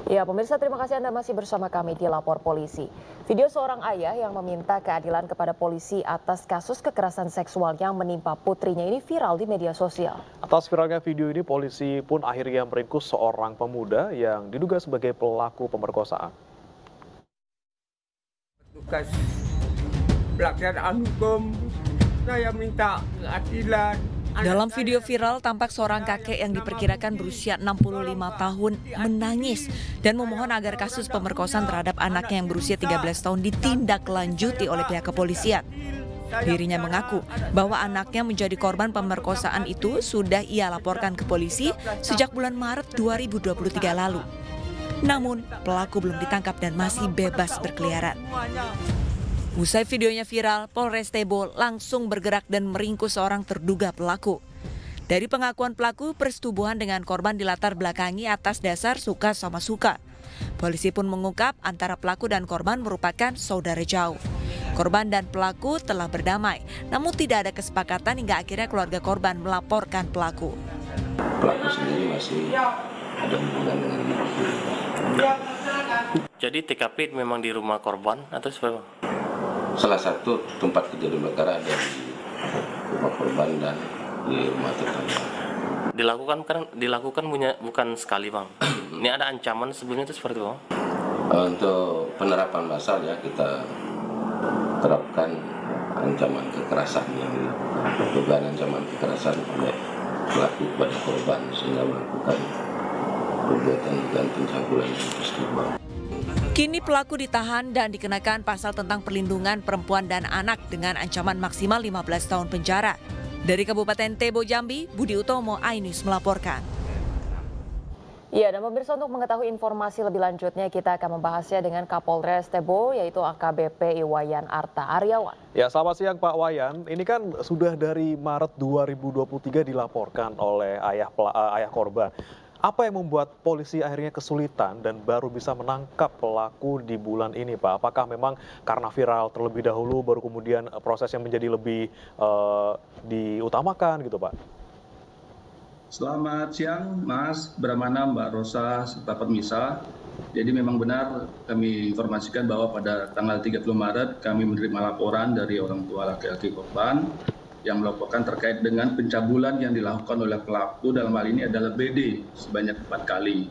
Ya, pemirsa, terima kasih Anda masih bersama kami di Lapor Polisi. Video seorang ayah yang meminta keadilan kepada polisi atas kasus kekerasan seksual yang menimpa putrinya ini viral di media sosial. Atas viralnya video ini, polisi pun akhirnya meringkus seorang pemuda yang diduga sebagai pelaku pemerkosaan. Tugas pelaksanaan hukum, saya minta keadilan. Dalam video viral tampak seorang kakek yang diperkirakan berusia 65 tahun menangis dan memohon agar kasus pemerkosaan terhadap anaknya yang berusia 13 tahun ditindaklanjuti oleh pihak kepolisian. Dirinya mengaku bahwa anaknya menjadi korban pemerkosaan itu sudah ia laporkan ke polisi sejak bulan Maret 2023 lalu. Namun pelaku belum ditangkap dan masih bebas berkeliaran. Usai videonya viral, Polres Tebo langsung bergerak dan meringkus seorang terduga pelaku. Dari pengakuan pelaku, persetubuhan dengan korban dilatar belakangi atas dasar suka sama suka. Polisi pun mengungkap antara pelaku dan korban merupakan saudara jauh. Korban dan pelaku telah berdamai, namun tidak ada kesepakatan hingga akhirnya keluarga korban melaporkan pelaku. Pelaku sendiri masih ada hubungan dengan ibu. Jadi TKP memang di rumah korban atau seperti apa? Salah satu tempat kejadian perkara ada di rumah korban dan di rumah tetangga. Dilakukan bukan sekali, Bang. Ini ada ancaman sebelumnya itu seperti apa? Untuk penerapan pasal ya kita terapkan ancaman kekerasan yang dilakukan, dugaan ancaman kekerasan oleh pelaku kepada korban sehingga melakukan perbuatan dan pencabulan yang terselubung. Kini pelaku ditahan dan dikenakan pasal tentang perlindungan perempuan dan anak dengan ancaman maksimal 15 tahun penjara. Dari Kabupaten Tebo Jambi, Budi Utomo, iNews melaporkan. Ya, dan pemirsa, untuk mengetahui informasi lebih lanjutnya kita akan membahasnya dengan Kapolres Tebo, yaitu AKBP Iwayan Arta Aryawan. Ya, selamat siang Pak Wayan. Ini kan sudah dari Maret 2023 dilaporkan oleh ayah korban. Apa yang membuat polisi akhirnya kesulitan dan baru bisa menangkap pelaku di bulan ini, Pak? Apakah memang karena viral terlebih dahulu, baru kemudian prosesnya menjadi lebih diutamakan gitu, Pak? Selamat siang, Mas Brahmana, Mbak Rosa, serta pemirsa. Jadi memang benar kami informasikan bahwa pada tanggal 30 Maret kami menerima laporan dari orang tua laki-laki korban yang melaporkan terkait dengan pencabulan yang dilakukan oleh pelaku, dalam hal ini adalah BD, sebanyak 4 kali.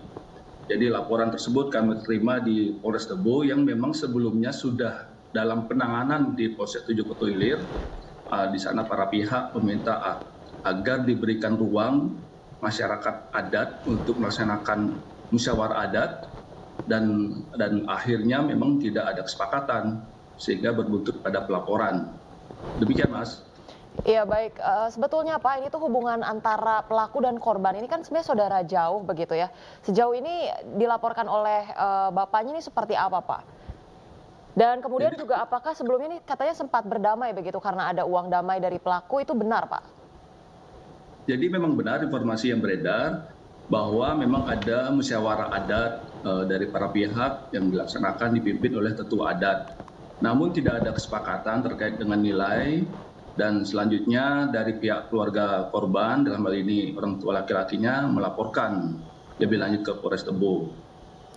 Jadi laporan tersebut kami terima di Polres Tebo yang memang sebelumnya sudah dalam penanganan di Polsek 7 Koto Ilir. Di sana para pihak meminta agar diberikan ruang masyarakat adat untuk melaksanakan musyawarah adat dan akhirnya memang tidak ada kesepakatan sehingga berbuntut pada pelaporan. Demikian, Mas. Iya, baik. Sebetulnya Pak, ini tuh hubungan antara pelaku dan korban ini kan sebenarnya saudara jauh begitu ya. Sejauh ini dilaporkan oleh bapaknya ini seperti apa, Pak? Dan kemudian juga apakah sebelumnya ini katanya sempat berdamai begitu karena ada uang damai dari pelaku, itu benar, Pak? Jadi memang benar informasi yang beredar bahwa memang ada musyawarah adat dari para pihak yang dilaksanakan dipimpin oleh tetua adat. Namun tidak ada kesepakatan terkait dengan nilai. Dan selanjutnya dari pihak keluarga korban, dalam hal ini orang tua laki-lakinya, melaporkan lebih lanjut ke Polres Tebo.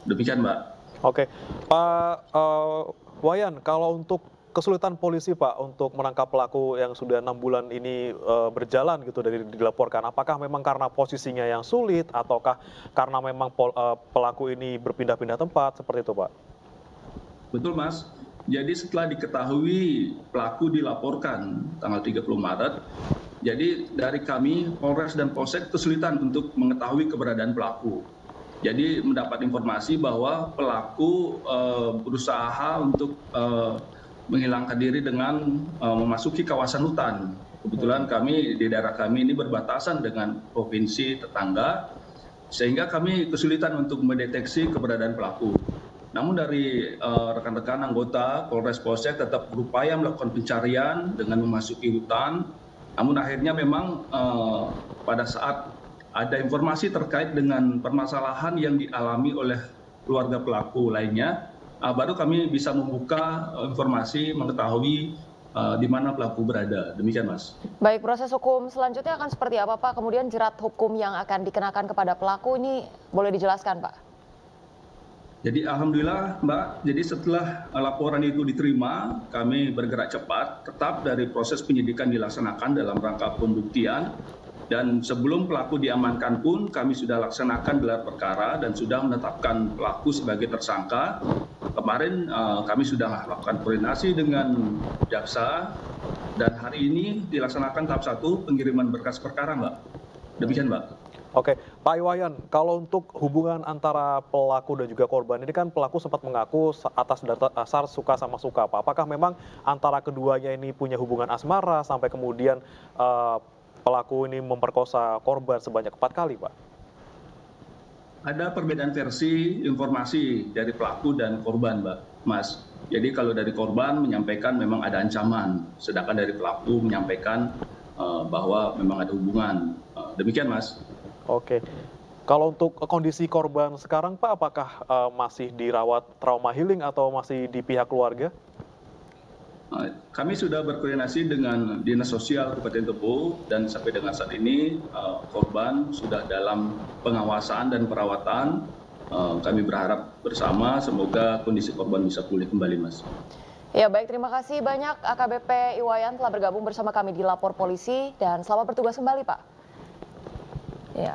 Demikian, Mbak. Oke, Pak Wayan, kalau untuk kesulitan polisi, Pak, untuk menangkap pelaku yang sudah 6 bulan ini berjalan gitu dari dilaporkan, apakah memang karena posisinya yang sulit, ataukah karena memang pelaku ini berpindah-pindah tempat, seperti itu, Pak? Betul, Mas. Jadi setelah diketahui pelaku dilaporkan tanggal 30 Maret, jadi dari kami Polres dan Polsek kesulitan untuk mengetahui keberadaan pelaku. Jadi mendapat informasi bahwa pelaku berusaha untuk menghilangkan diri dengan memasuki kawasan hutan. Kebetulan kami di daerah kami ini berbatasan dengan provinsi tetangga, sehingga kami kesulitan untuk mendeteksi keberadaan pelaku. Namun dari rekan-rekan anggota Polres Polsek tetap berupaya melakukan pencarian dengan memasuki hutan. Namun akhirnya memang pada saat ada informasi terkait dengan permasalahan yang dialami oleh keluarga pelaku lainnya, baru kami bisa membuka informasi mengetahui di mana pelaku berada. Demikian, Mas. Baik, proses hukum selanjutnya akan seperti apa, Pak? Kemudian jerat hukum yang akan dikenakan kepada pelaku ini boleh dijelaskan, Pak? Jadi alhamdulillah Mbak, jadi setelah laporan itu diterima, kami bergerak cepat, tetap dari proses penyidikan dilaksanakan dalam rangka pembuktian, dan sebelum pelaku diamankan pun kami sudah laksanakan gelar perkara dan sudah menetapkan pelaku sebagai tersangka. Kemarin kami sudah lakukan koordinasi dengan jaksa, dan hari ini dilaksanakan tahap 1 pengiriman berkas perkara Mbak. Demikian Mbak. Oke, Pak Iwayan, kalau untuk hubungan antara pelaku dan juga korban, ini kan pelaku sempat mengaku atas dasar suka sama suka, Pak. Apakah memang antara keduanya ini punya hubungan asmara sampai kemudian pelaku ini memperkosa korban sebanyak 4 kali, Pak? Ada perbedaan versi informasi dari pelaku dan korban, Mas. Jadi kalau dari korban menyampaikan memang ada ancaman, sedangkan dari pelaku menyampaikan bahwa memang ada hubungan. Demikian, Mas. Oke. Kalau untuk kondisi korban sekarang, Pak, apakah masih dirawat trauma healing atau masih di pihak keluarga? Kami sudah berkoordinasi dengan Dinas Sosial Kabupaten Tebo, dan sampai dengan saat ini korban sudah dalam pengawasan dan perawatan. Kami berharap bersama semoga kondisi korban bisa pulih kembali, Mas. Ya baik, terima kasih banyak AKBP Iwayan telah bergabung bersama kami di Lapor Polisi, dan selamat bertugas kembali, Pak. Ya.